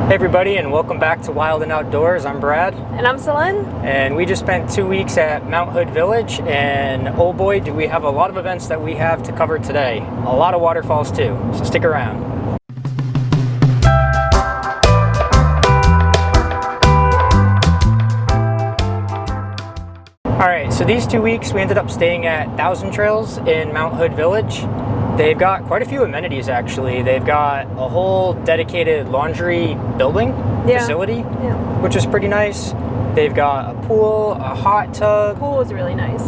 Hey everybody, and welcome back to Wild and Outdoors. I'm Brad. And I'm CeLynn. And we just spent 2 weeks at Mount Hood Village, and oh boy, do we have a lot of events that we have to cover today. A lot of waterfalls too, so stick around. Alright, so these 2 weeks we ended up staying at Thousand Trails in Mount Hood Village. They've got quite a few amenities actually. They've got a whole dedicated laundry building facility, which is pretty nice. They've got a pool, a hot tub. The pool was really nice.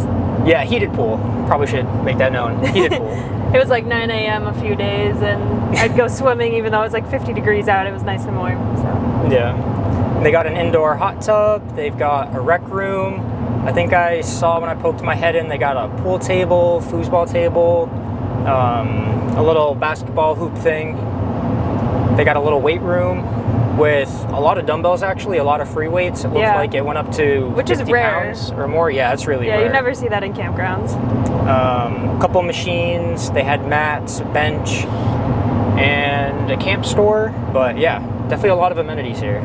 Yeah, heated pool. Probably should make that known. Heated pool. It was like 9 a.m. a few days, and I'd go swimming even though it was like 50 degrees out. It was nice and warm. So. Yeah. They got an indoor hot tub. They've got a rec room. I think I saw when I poked my head in, they got a pool table, foosball table, a little basketball hoop thing. They got a little weight room with a lot of dumbbells, actually, a lot of free weights. It looks like it went up to which 50 is rare. pounds or more. Yeah, it's really rare. Yeah, you never see that in campgrounds. A couple machines. They had mats, a bench, and a camp store. But yeah, definitely a lot of amenities here.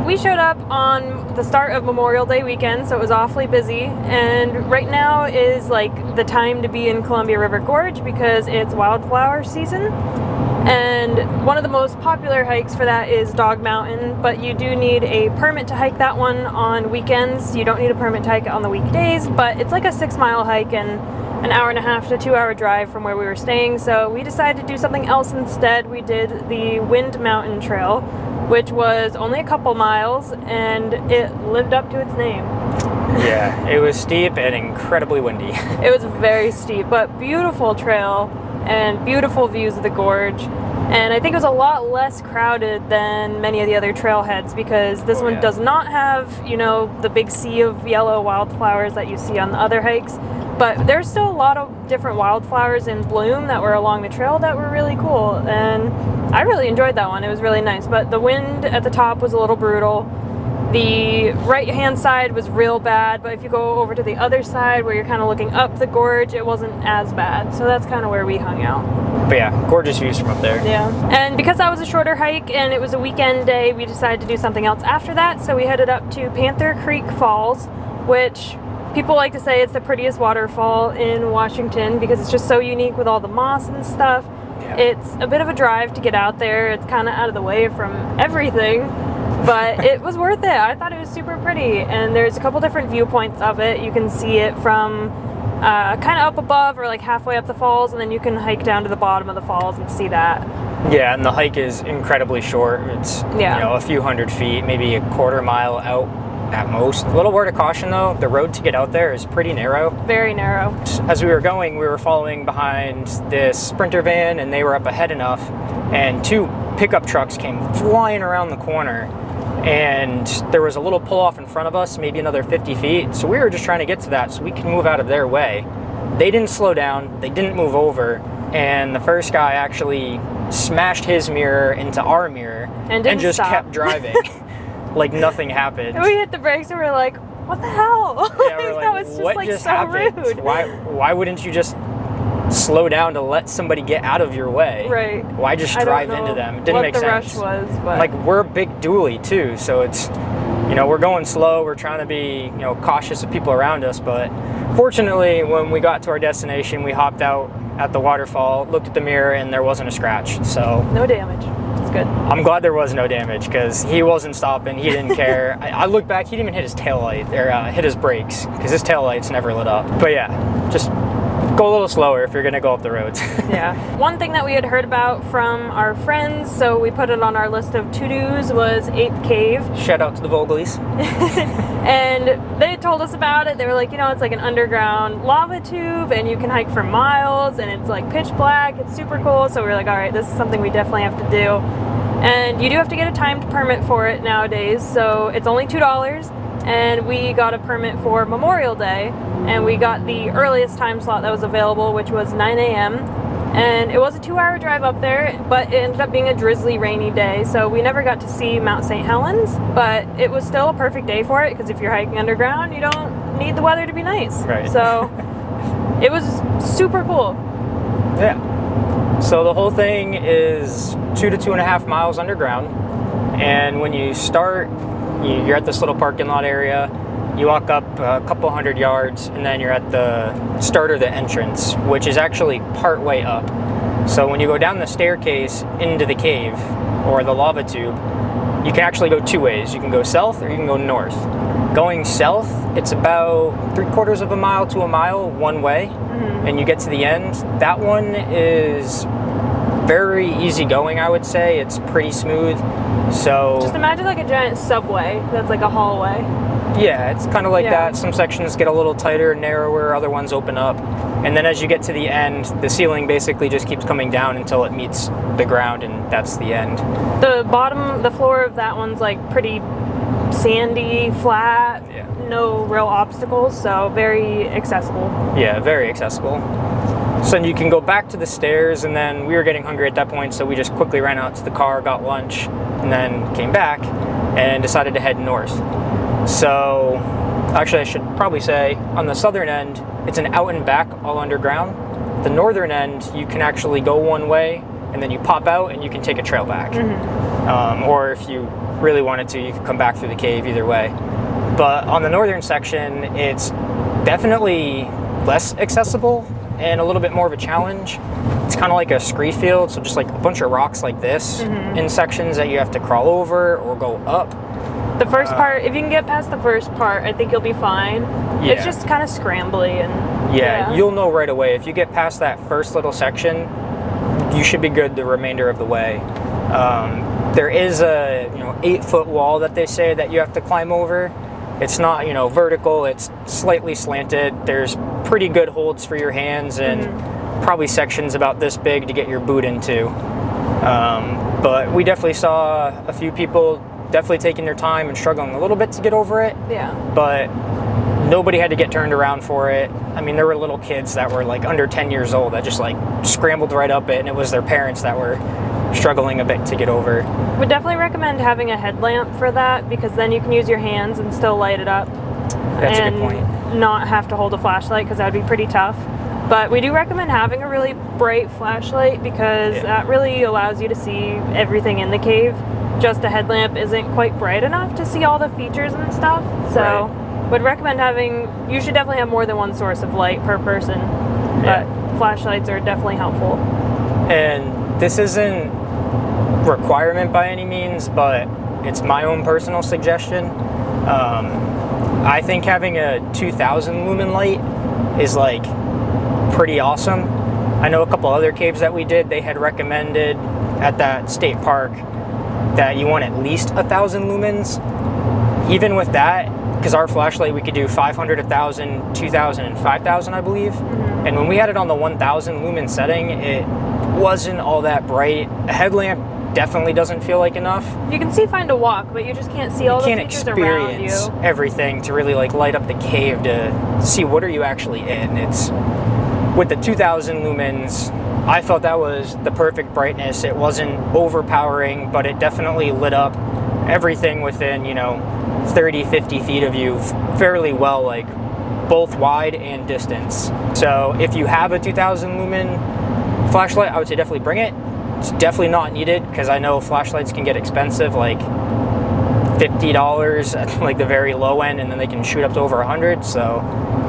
We showed up on the start of Memorial Day weekend, so it was awfully busy, and right now is like the time to be in Columbia River Gorge because it's wildflower season, and one of the most popular hikes for that is Dog Mountain, but you do need a permit to hike that one on weekends. You don't need a permit to hike it on the weekdays, but it's like a 6-mile hike and an hour and a half to 2-hour drive from where we were staying, so we decided to do something else instead. We did the Wind Mountain Trail, which was only a couple miles, and it lived up to its name. Yeah, it was steep and incredibly windy. It was very steep, but beautiful trail and beautiful views of the gorge. And I think it was a lot less crowded than many of the other trailheads because this one does not have, you know, the big sea of yellow wildflowers that you see on the other hikes. But there's still a lot of different wildflowers in bloom that were along the trail that were really cool. And I really enjoyed that one. It was really nice. But the wind at the top was a little brutal. The right-hand side was real bad. But if you go over to the other side where you're kind of looking up the gorge, it wasn't as bad. So that's kind of where we hung out. But yeah, gorgeous views from up there. Yeah. And because that was a shorter hike and it was a weekend day, we decided to do something else after that. So we headed up to Panther Creek Falls, which people like to say it's the prettiest waterfall in Washington because it's just so unique with all the moss and stuff. Yeah. It's a bit of a drive to get out there. It's kind of out of the way from everything, but it was worth it. I thought it was super pretty, and there's a couple different viewpoints of it. You can see it from kind of up above or like halfway up the falls, and then you can hike down to the bottom of the falls and see that. Yeah, and the hike is incredibly short. It's you know, a few hundred feet, maybe a quarter mile out at most. A little word of caution though, the road to get out there is pretty narrow. Very narrow. As we were going, we were following behind this Sprinter van, and they were up ahead enough, and 2 pickup trucks came flying around the corner, and there was a little pull off in front of us, maybe another 50 feet. So we were just trying to get to that so we could move out of their way. They didn't slow down, they didn't move over, and the first guy actually smashed his mirror into our mirror and just kept driving. Like nothing happened. And we hit the brakes and we're like, what the hell? Yeah, we're like, that was just what like just so happened? rude. Why wouldn't you just slow down to let somebody get out of your way? Right. Why just drive into them? It didn't make sense. What the rush was, but like, we're a big dually too, so it's, you know, we're going slow, we're trying to be, you know, cautious of people around us, but fortunately when we got to our destination, we hopped out at the waterfall, looked at the mirror, and there wasn't a scratch. So no damage. It's good. I'm glad there was no damage because he wasn't stopping. He didn't care. I looked back, he didn't even hit his taillight or hit his brakes because his taillights never lit up. But yeah, just go a little slower if you're going to go up the roads. Yeah. One thing that we had heard about from our friends, so we put it on our list of to-dos, was Ape Cave. Shout out to the Vogelies. And they told us about it. They were like, you know, it's like an underground lava tube and you can hike for miles and it's like pitch black. It's super cool. So we were like, all right, this is something we definitely have to do. And you do have to get a timed permit for it nowadays. So it's only $2. And we got a permit for Memorial Day, and we got the earliest time slot that was available, which was 9 a.m. And it was a 2-hour drive up there, but it ended up being a drizzly, rainy day, so we never got to see Mount St. Helens, but it was still a perfect day for it, because if you're hiking underground, you don't need the weather to be nice. Right. So it was super cool. Yeah. So the whole thing is 2 to 2.5 miles underground. And when you start, you're at this little parking lot area. You walk up a couple hundred yards, and then you're at the start of the entrance, which is actually part way up. So when you go down the staircase into the cave, or the lava tube, you can actually go two ways. You can go south or you can go north. Going south, it's about 3/4 of a mile to a mile one way, and you get to the end. That one is very easy going, I would say. It's pretty smooth. So just imagine like a giant subway that's like a hallway. Yeah, it's kind of like that. Some sections get a little tighter and narrower, other ones open up. And then as you get to the end, the ceiling basically just keeps coming down until it meets the ground, and that's the end. The floor of that one's like pretty sandy, flat, no real obstacles, so very accessible. Yeah, very accessible. So then you can go back to the stairs, and then we were getting hungry at that point, so we just quickly ran out to the car, got lunch, and then came back and decided to head north. So, actually I should probably say, on the southern end, it's an out and back, all underground. The northern end, you can actually go one way, and then you pop out and you can take a trail back. Or if you really wanted to, you could come back through the cave, either way. But on the northern section, it's definitely less accessible and a little bit more of a challenge. It's kind of like a scree field, so just like a bunch of rocks like this in sections that you have to crawl over or go up. The first part, if you can get past the first part, I think you'll be fine. Yeah. It's just kind of scrambly and you'll know right away. If you get past that first little section, you should be good the remainder of the way. There is a 8-foot wall that they say that you have to climb over. It's not vertical, it's slightly slanted. There's pretty good holds for your hands and probably sections about this big to get your boot into. But we definitely saw a few people definitely taking their time and struggling a little bit to get over it. Yeah. But nobody had to get turned around for it. I mean, there were little kids that were like under 10 years old that just like scrambled right up it, and it was their parents that were struggling a bit to get over. Would definitely recommend having a headlamp for that, because then you can use your hands and still light it up. That's a good point. Not have to hold a flashlight, because that would be pretty tough. But we do recommend having a really bright flashlight, because that really allows you to see everything in the cave. Just a headlamp isn't quite bright enough to see all the features and stuff. So would recommend you should definitely have more than one source of light per person. But flashlights are definitely helpful. And this isn't requirement by any means, but it's my own personal suggestion. I think having a 2000 lumen light is like pretty awesome. I know a couple other caves that we did, they had recommended at that state park that you want at least 1,000 lumens. Even with that, because our flashlight, we could do 500, 1,000, 2,000, and 5,000, I believe. And when we had it on the 1,000 lumen setting, it wasn't all that bright. A headlamp definitely doesn't feel like enough. You can see fine to walk, but you just can't see all the features around you. You can't experience everything to really like light up the cave to see what are you actually in. It's with the 2,000 lumens, I felt that was the perfect brightness. It wasn't overpowering, but it definitely lit up everything within 30, 50 feet of you fairly well, like both wide and distance. So if you have a 2,000 lumen flashlight, I would say definitely bring it. It's definitely not needed, because I know flashlights can get expensive, like $50 at like the very low end, and then they can shoot up to over $100. So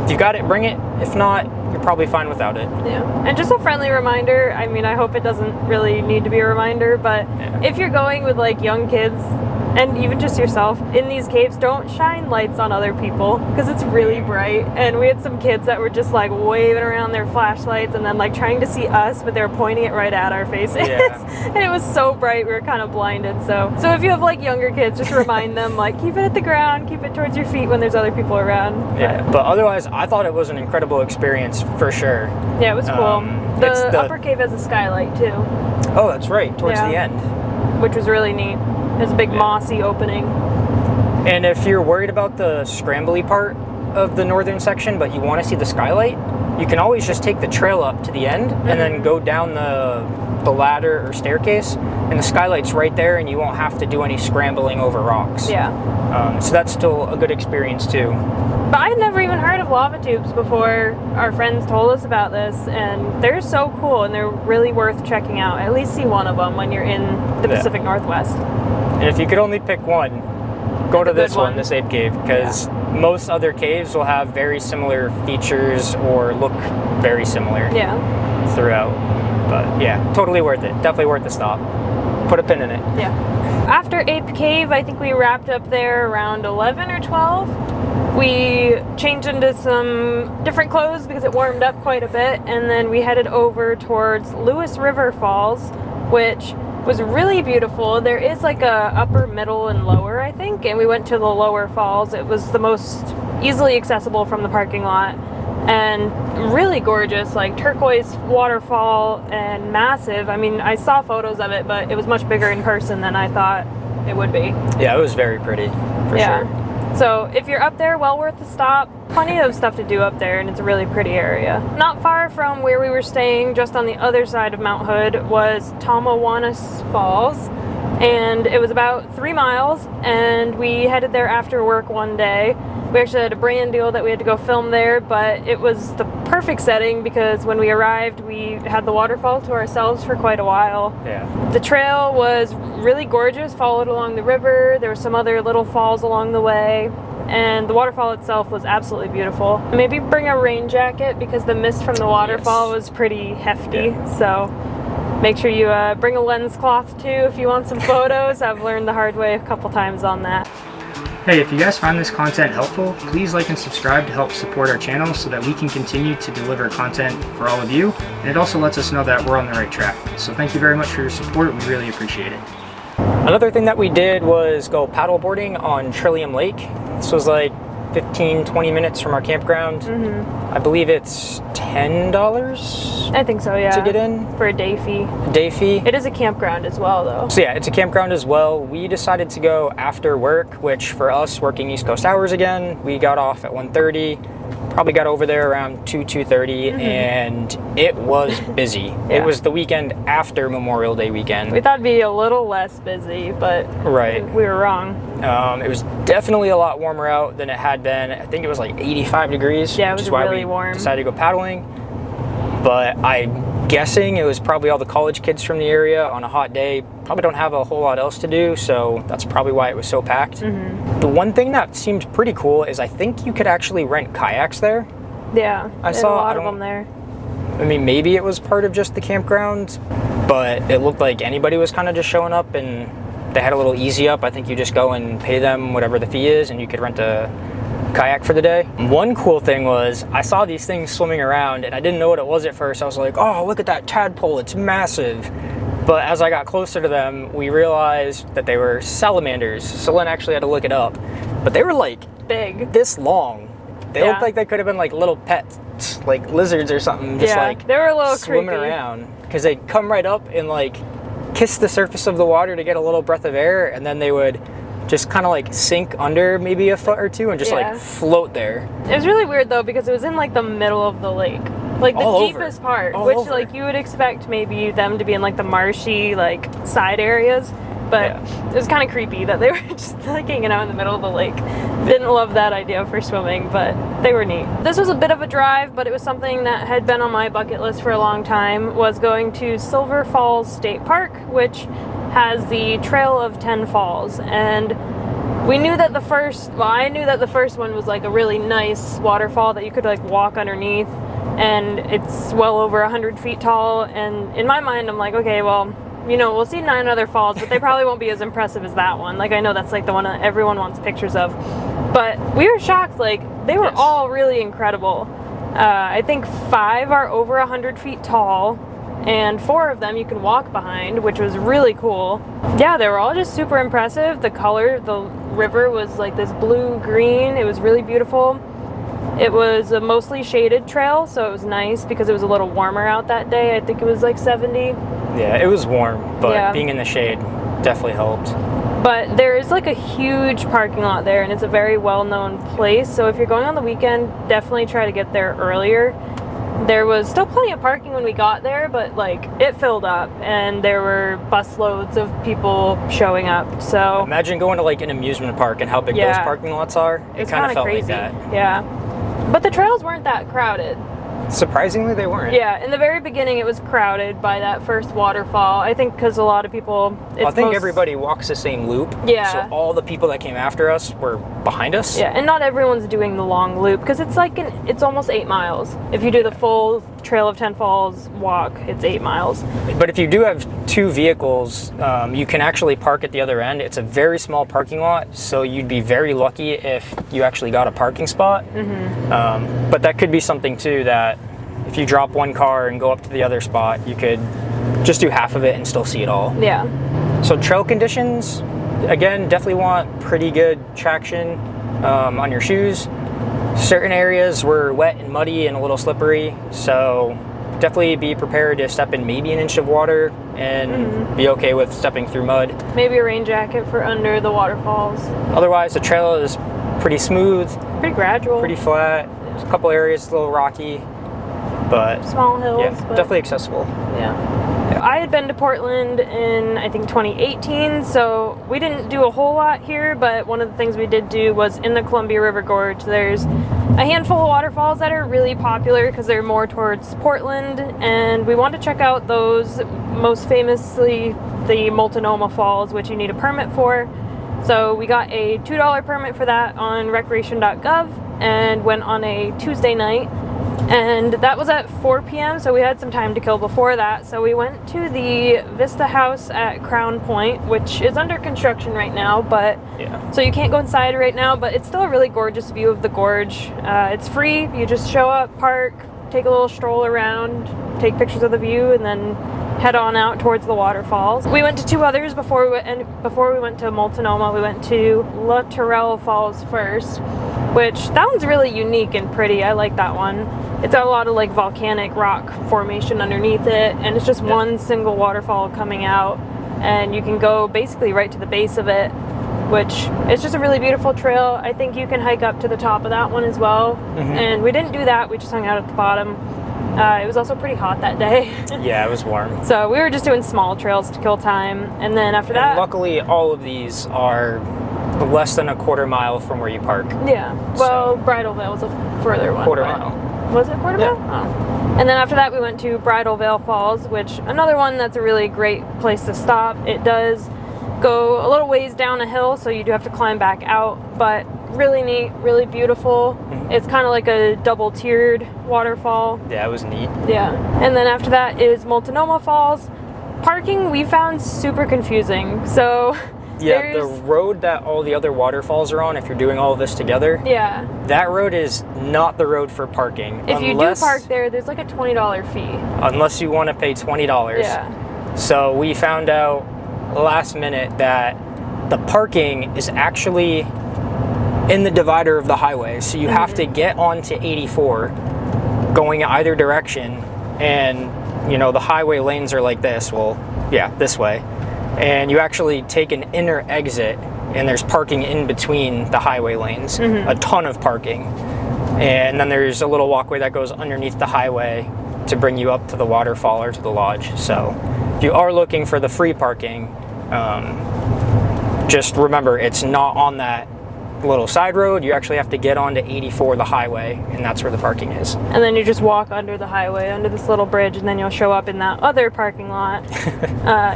if you've got it, bring it. If not, you're probably fine without it. Yeah. And just a friendly reminder, I mean, I hope it doesn't really need to be a reminder, but if you're going with like young kids, and even just yourself, in these caves, don't shine lights on other people, because it's really bright. And we had some kids that were just like waving around their flashlights and then like trying to see us, but they were pointing it right at our faces. And it was so bright, we were kind of blinded. So if you have like younger kids, just remind them, like, keep it at the ground, keep it towards your feet when there's other people around. But otherwise, I thought it was an incredible experience for sure. Yeah, it was cool. The upper cave has a skylight too. Oh, that's right, towards the end. Which was really neat. There's a big mossy opening. And if you're worried about the scrambly part of the northern section, but you want to see the skylight, you can always just take the trail up to the end and then go down the ladder or staircase, and the skylight's right there, and you won't have to do any scrambling over rocks. So that's still a good experience too. But I had never even heard of lava tubes before our friends told us about this, and they're so cool, and they're really worth checking out. At least see one of them when you're in the Pacific Northwest. And if you could only pick one, go to this one, this Ape Cave, because most other caves will have very similar features or look very similar throughout. But yeah, totally worth it. Definitely worth the stop. Put a pin in it. Yeah. After Ape Cave, I think we wrapped up there around 11 or 12. We changed into some different clothes because it warmed up quite a bit, and then we headed over towards River Falls, which was really beautiful. There is like a upper, middle, and lower, I think, and we went to the lower falls. It was the most easily accessible from the parking lot, and really gorgeous, like turquoise waterfall and massive. I mean, I saw photos of it, but it was much bigger in person than I thought it would be. Yeah, it was very pretty, for sure. So if you're up there, well worth the stop. Plenty of stuff to do up there, and it's a really pretty area. Not far from where we were staying, just on the other side of Mount Hood, was Tamawana Falls, and it was about 3 miles, and we headed there after work one day. We actually had a brand deal that we had to go film there, but it was the perfect setting because when we arrived, we had the waterfall to ourselves for quite a while. Yeah. The trail was really gorgeous, followed along the river. There were some other little falls along the way, and the waterfall itself was absolutely beautiful. Maybe bring a rain jacket because the mist from the waterfall was pretty hefty, so make sure you bring a lens cloth too if you want some photos. I've learned the hard way a couple times on that. Hey, if you guys find this content helpful, please like and subscribe to help support our channel so that we can continue to deliver content for all of you. And it also lets us know that we're on the right track. So thank you very much for your support. We really appreciate it. Another thing that we did was go paddleboarding on Trillium Lake. This was like 15-20 minutes from our campground. I believe it's $10 I think so, yeah. to get in. For a day fee. A day fee. It is a campground as well, though. So yeah, it's a campground as well. We decided to go after work, which for us, working East Coast hours again, we got off at 1:30. Probably got over there around 2:30, and it was busy. It was the weekend after Memorial Day weekend. We thought it'd be a little less busy, but we were wrong. It was definitely a lot warmer out than it had been. I think it was like 85 degrees. Yeah, it was which is why really we warm. decided to go paddling. But I'm guessing it was probably all the college kids from the area on a hot day. Probably don't have a whole lot else to do, so that's probably why it was so packed. The one thing that seemed pretty cool is I think you could actually rent kayaks there. Yeah, I saw a lot of them there. I mean, maybe it was part of just the campground, but it looked like anybody was kind of just showing up, and they had a little easy up. I think you just go and pay them whatever the fee is, and you could rent a kayak for the day. One cool thing was I saw these things swimming around, and I didn't know what it was at first. I was like, oh, look at that tadpole, it's massive. But as I got closer to them, we realized that they were salamanders. CeLynn actually had to look it up. But they were like big, this long. They looked like they could have been like little pets, like lizards or something, just like they were a little swimming creepy around. Because they'd come right up and like kiss the surface of the water to get a little breath of air, and then they would just kind of like sink under maybe a foot or two and just like float there. It was really weird though because it was in like the middle of the lake. Like the deepest part, which like you would expect maybe them to be in like the marshy like side areas, but it was kind of creepy that they were just like hanging out in the middle of the lake. Didn't love that idea for swimming, but they were neat. This was a bit of a drive, but it was something that had been on my bucket list for a long time, was going to Silver Falls State Park, which has the Trail of 10 Falls, and we knew that I knew that the first one was like a really nice waterfall that you could like walk underneath, and it's well over 100 feet tall, and in my mind I'm like, okay, well, you know, we'll see 9 other falls, but they probably won't be as impressive as that one. Like, I know that's like the one that everyone wants pictures of, but we were shocked. Like, they were all really incredible. I think 5 are over 100 feet tall, and 4 of them you can walk behind, which was really cool. Yeah, they were all just super impressive. The color, the river was like this blue-green. It was really beautiful. It was a mostly shaded trail, so it was nice because it was a little warmer out that day. I think it was like 70. Yeah, it was warm, but being in the shade definitely helped. But there is like a huge parking lot there, and it's a very well-known place. So if you're going on the weekend, definitely try to get there earlier. There was still plenty of parking when we got there, but like it filled up, and there were busloads of people showing up. So imagine going to like an amusement park and how big those parking lots are. It kind of felt crazy. like that. Yeah, but the trails weren't that crowded. Surprisingly, they weren't. Yeah, in the very beginning, it was crowded by that first waterfall. I think because a lot of people... I think everybody walks the same loop. Yeah. So all the people that came after us were behind us. Yeah, and not everyone's doing the long loop because it's like it's almost 8 miles. If you do the full Trail of 10 Falls walk, it's 8 miles. But if you do have 2 vehicles, you can actually park at the other end. It's a very small parking lot, so you'd be very lucky if you actually got a parking spot. But that could be something too, that if you drop one car and go up to the other spot, you could just do half of it and still see it all. Yeah. So trail conditions, again, definitely want pretty good traction on your shoes. Certain areas were wet and muddy and a little slippery, so definitely be prepared to step in maybe an inch of water and be okay with stepping through mud. Maybe a rain jacket for under the waterfalls. Otherwise, the trail is pretty smooth, Pretty gradual. pretty flat. There's a couple areas a little rocky, but small hills. yeah, but definitely accessible. Yeah. I had been to Portland in, I think, 2018, so we didn't do a whole lot here, but one of the things we did do was in the Columbia River Gorge, there's a handful of waterfalls that are really popular because they're more towards Portland, and we want to check out those, most famously the Multanomah Falls, which you need a permit for. So we got a $2 permit for that on recreation.gov and went on a Tuesday night. And that was at 4 p.m., so we had some time to kill before that. So we went to the Vista house at Crown Point, which is under construction right now, but so you can't go inside right now, but it's still a really gorgeous view of the gorge. It's free. You just show up, park, take a little stroll around, take pictures of the view, and then head on out towards the waterfalls. We went to 2 others before we went to Multnomah. We went to Latourell Falls first, which that one's really unique and pretty. I like that one. It's got a lot of like volcanic rock formation underneath it, and it's just one single waterfall coming out, and you can go basically right to the base of it, which is just a really beautiful trail. I think you can hike up to the top of that one as well. And we didn't do that, we just hung out at the bottom. It was also pretty hot that day. Yeah, it was warm. So we were just doing small trails to kill time, and then after that... luckily, all of these are less than a quarter mile from where you park. Yeah, well, Bridal was a further one. Quarter mile. Was it quarter mile? Oh. And then after that we went to Bridal Falls, which another one that's a really great place to stop. It does go a little ways down a hill, so you do have to climb back out, but really neat, really beautiful. It's kind of like a double tiered waterfall. Yeah, it was neat. Yeah. And then after that is Multanomah Falls. Parking we found super confusing. So yeah, the road that all the other waterfalls are on, if you're doing all of this together, that road is not the road for parking. If you do park there, there's like a $20 fee. Unless you want to pay $20. Yeah. So we found out last minute that the parking is actually in the divider of the highway. So you have to get onto 84 going either direction, and you know the highway lanes are like this. Well, yeah, this way. And you actually take an inner exit, and there's parking in between the highway lanes, a ton of parking. And then there's a little walkway that goes underneath the highway to bring you up to the waterfall or to the lodge. So if you are looking for the free parking, just remember it's not on that little side road. You actually have to get onto 84, the highway, and that's where the parking is. And then you just walk under the highway, under this little bridge, and then you'll show up in that other parking lot.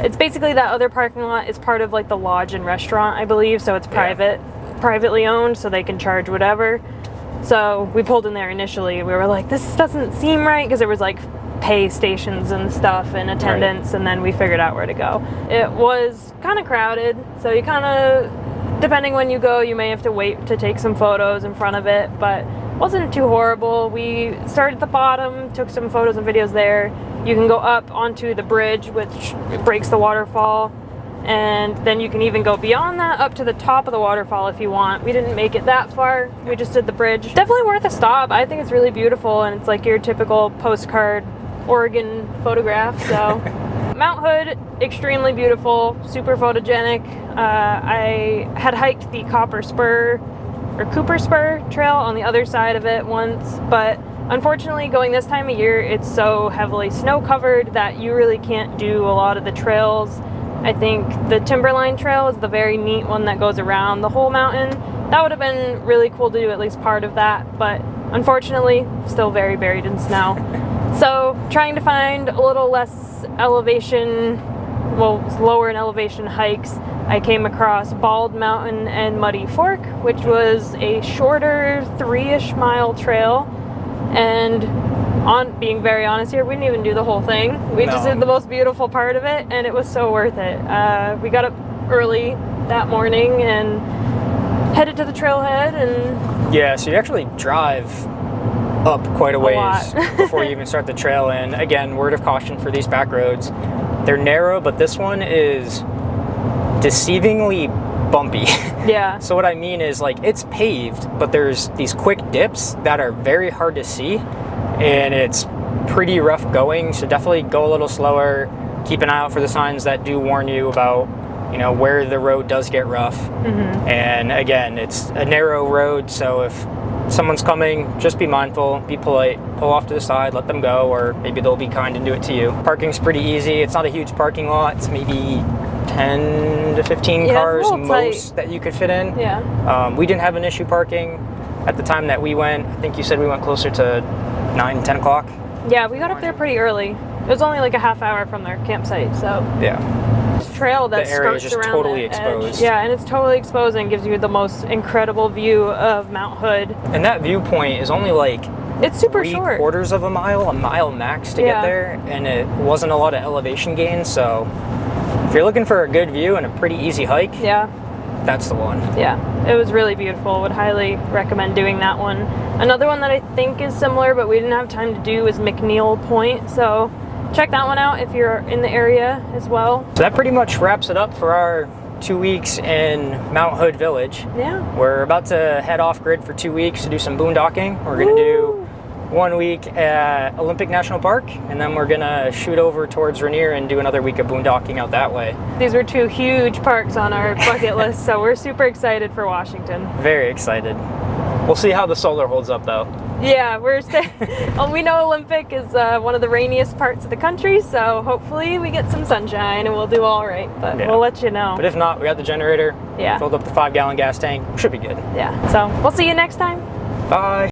It's basically that other parking lot is part of like the lodge and restaurant, I believe, so it's privately owned, so they can charge whatever. So we pulled in there initially. We were like, this doesn't seem right, because there was like pay stations and stuff and attendance, and then we figured out where to go. It was kind of crowded, so you kind of, depending when you go, you may have to wait to take some photos in front of it, but wasn't too horrible. We started at the bottom, took some photos and videos there. You can go up onto the bridge, which breaks the waterfall, and then you can even go beyond that up to the top of the waterfall if you want. We didn't make it that far. We just did the bridge. Definitely worth a stop. I think it's really beautiful, and it's like your typical postcard Oregon photograph. So Mount Hood, extremely beautiful, super photogenic. I had hiked the Cooper Spur trail on the other side of it once, but unfortunately going this time of year, it's so heavily snow covered that you really can't do a lot of the trails. I think the Timberline Trail is the very neat one that goes around the whole mountain. That would have been really cool to do at least part of that, but unfortunately, still very buried in snow. So trying to find a little less elevation, well, lower in elevation hikes, I came across Bald Mountain and Muddy Fork, which was a shorter 3-ish mile trail. And on being very honest here, we didn't even do the whole thing. We just did the most beautiful part of it, and it was so worth it. We got up early that morning and headed to the trailhead, and yeah, so you actually drive up quite a ways before you even start the trail. And again, word of caution for these back roads, they're narrow, but this one is deceivingly bumpy. Yeah. So what I mean is, like, it's paved, but there's these quick dips that are very hard to see, and it's pretty rough going. So definitely go a little slower. Keep an eye out for the signs that do warn you about, you know, where the road does get rough. And again, it's a narrow road, so if someone's coming, just be mindful, be polite, pull off to the side, let them go, or maybe they'll be kind and do it to you. Parking's pretty easy. It's not a huge parking lot. It's maybe 10 to 15 cars most that you could fit in. Yeah. We didn't have an issue parking at the time that we went. I think you said we went closer to 9, 10 o'clock. Yeah, we got up there pretty early. It was only like a half hour from their campsite, so. Yeah. This trail that the area is skirts just around totally that exposed. edge. Yeah, and it's totally exposed and gives you the most incredible view of Mount Hood. And that viewpoint is only like it's super short. 3/4 of a mile max to get there, and it wasn't a lot of elevation gain. So if you're looking for a good view and a pretty easy hike, that's the one. Yeah, it was really beautiful. Would highly recommend doing that one. Another one that I think is similar, but we didn't have time to do, is McNeil Point. So check that one out if you're in the area as well. So that pretty much wraps it up for our 2 weeks in Mount Hood Village. Yeah. We're about to head off grid for 2 weeks to do some boondocking. We're going to do 1 week at Olympic National Park, and then we're going to shoot over towards Rainier and do another week of boondocking out that way. These were 2 huge parks on our bucket list, so we're super excited for Washington. Very excited. We'll see how the solar holds up, though. Yeah, we know Olympic is one of the rainiest parts of the country, so hopefully we get some sunshine and we'll do all right, but we'll let you know. But if not, we got the generator, filled up the 5-gallon gas tank, should be good. Yeah, so we'll see you next time. Bye.